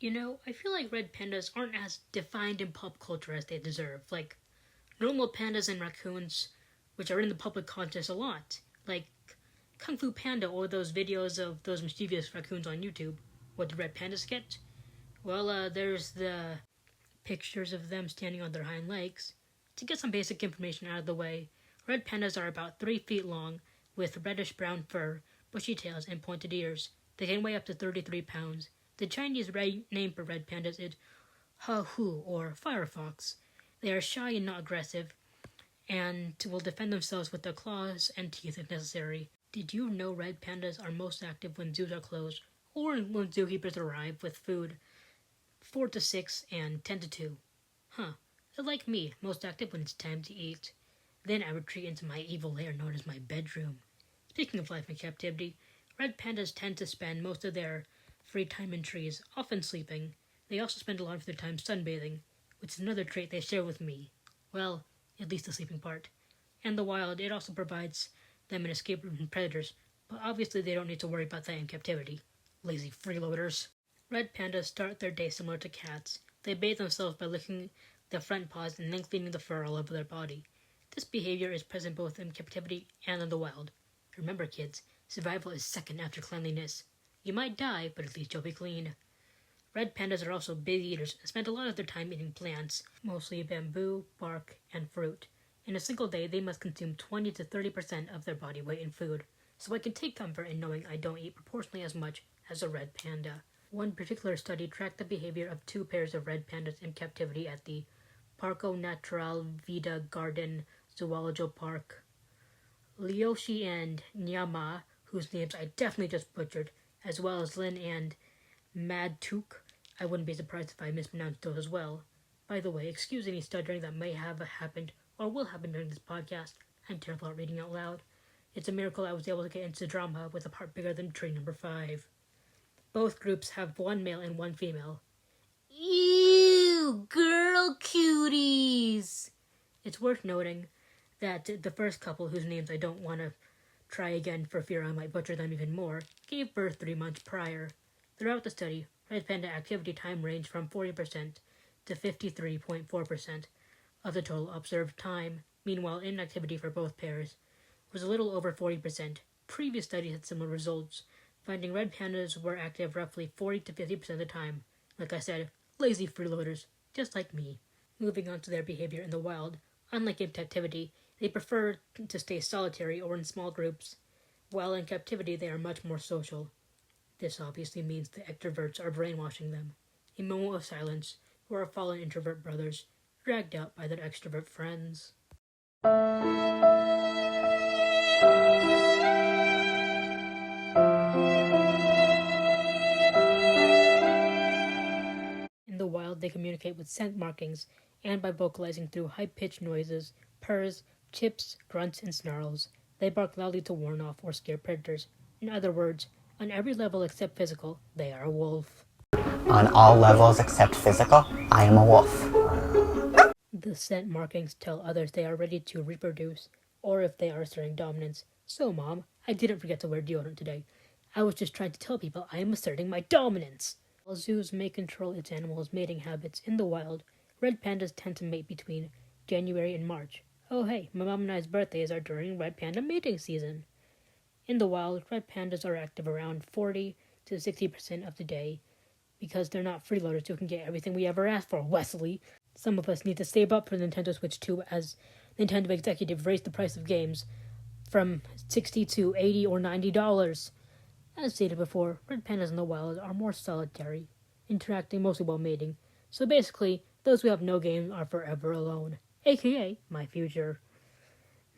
I feel like red pandas aren't as defined in pop culture as they deserve. Like, normal pandas and raccoons, which are in the public conscious a lot. Like, Kung Fu Panda or those videos of those mischievous raccoons on YouTube. What do red pandas get? Well, there's the pictures of them standing on their hind legs. To get some basic information out of the way, red pandas are about 3 feet long, with reddish-brown fur, bushy tails, and pointed ears. They can weigh up to 33 pounds. The Chinese name for red pandas is Ha Hu, or firefox. They are shy and not aggressive, and will defend themselves with their claws and teeth if necessary. Did you know red pandas are most active when zoos are closed, or when zookeepers arrive with food 4 to 6 and 10 to 2? Huh. They're like me, most active when it's time to eat. Then I retreat into my evil lair known as my bedroom. Speaking of life in captivity, red pandas tend to spend most of their free time in trees, often sleeping. They also spend a lot of their time sunbathing, which is another trait they share with me. Well, at least the sleeping part. In the wild, it also provides them an escape route from predators, but obviously they don't need to worry about that in captivity. Lazy freeloaders. Red pandas start their day similar to cats. They bathe themselves by licking their front paws and then cleaning the fur all over their body. This behavior is present both in captivity and in the wild. Remember, kids, survival is second after cleanliness. You might die, but at least you'll be clean. Red pandas are also big eaters and spend a lot of their time eating plants, mostly bamboo, bark, and fruit. In a single day, they must consume 20 to 30% of their body weight in food, so I can take comfort in knowing I don't eat proportionally as much as a red panda. One particular study tracked the behavior of 2 pairs of red pandas in captivity at the Parco Natural Vida Garden Zoological Park. Lyoshi and Nyama, whose names I definitely just butchered, as well as Lin and Madtuk. I wouldn't be surprised if I mispronounced those as well. By the way, excuse any stuttering that may have happened or will happen during this podcast. I'm terrible at reading out loud. It's a miracle I was able to get into drama with a part bigger than tree number 5. Both groups have 1 male and 1 female. Ew, girl cuties! It's worth noting that the first couple, whose names I don't want to try again for fear I might butcher them even more, gave birth 3 months prior. Throughout the study, red panda activity time ranged from 40% to 53.4% of the total observed time. Meanwhile, inactivity for both pairs was a little over 40%. Previous studies had similar results, finding red pandas were active roughly 40 to 50% of the time. Like I said, lazy freeloaders, just like me. Moving on to their behavior in the wild, unlike in captivity, they prefer to stay solitary or in small groups, while in captivity they are much more social. This obviously means the extroverts are brainwashing them. A moment of silence for our fallen introvert brothers, dragged out by their extrovert friends. In the wild, they communicate with scent markings and by vocalizing through high-pitched noises, purrs, chips, grunts, and snarls. They bark loudly to warn off or scare predators. In other words, on every level except physical, they are a wolf. On all levels except physical, I am a wolf. The scent markings tell others they are ready to reproduce, or if they are asserting dominance. So, Mom, I didn't forget to wear deodorant today. I was just trying to tell people I am asserting my dominance. While zoos may control its animals' mating habits in the wild, red pandas tend to mate between January and March. Oh hey, my mom and I's birthdays are during red panda mating season. In the wild, red pandas are active around 40 to 60% of the day because they're not freeloaders who can get everything we ever asked for, Wesley. Some of us need to save up for Nintendo Switch 2 as Nintendo executives raise the price of games from $60 to $80 or $90. As stated before, red pandas in the wild are more solitary, interacting mostly while mating. So basically, those who have no game are forever alone, aka my future.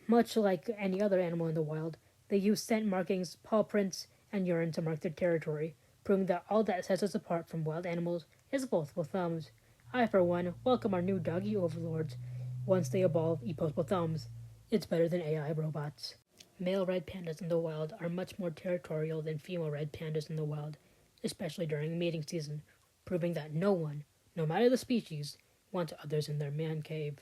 Much like any other animal in the wild, they use scent markings, paw prints, and urine to mark their territory, proving that all that sets us apart from wild animals is opposable thumbs. I, for one, welcome our new doggy overlords. Once they evolve opposable thumbs, it's better than AI robots. Male red pandas in the wild are much more territorial than female red pandas in the wild, especially during mating season, proving that no one, no matter the species, wants others in their man cave.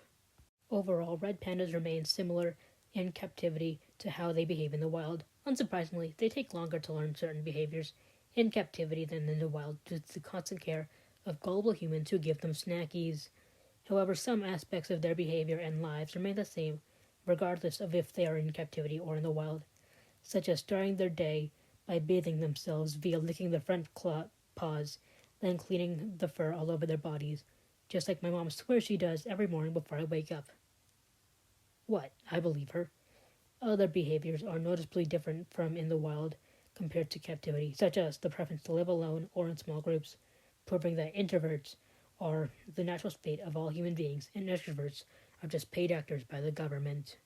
Overall, red pandas remain similar in captivity to how they behave in the wild. Unsurprisingly, they take longer to learn certain behaviors in captivity than in the wild due to the constant care of gullible humans who give them snackies. However, some aspects of their behavior and lives remain the same, regardless of if they are in captivity or in the wild, such as starting their day by bathing themselves via licking the front paws, then cleaning the fur all over their bodies, just like my mom swears she does every morning before I wake up. What? I believe her. Other behaviors are noticeably different from in the wild compared to captivity, such as the preference to live alone or in small groups, proving that introverts are the natural state of all human beings and extroverts are just paid actors by the government.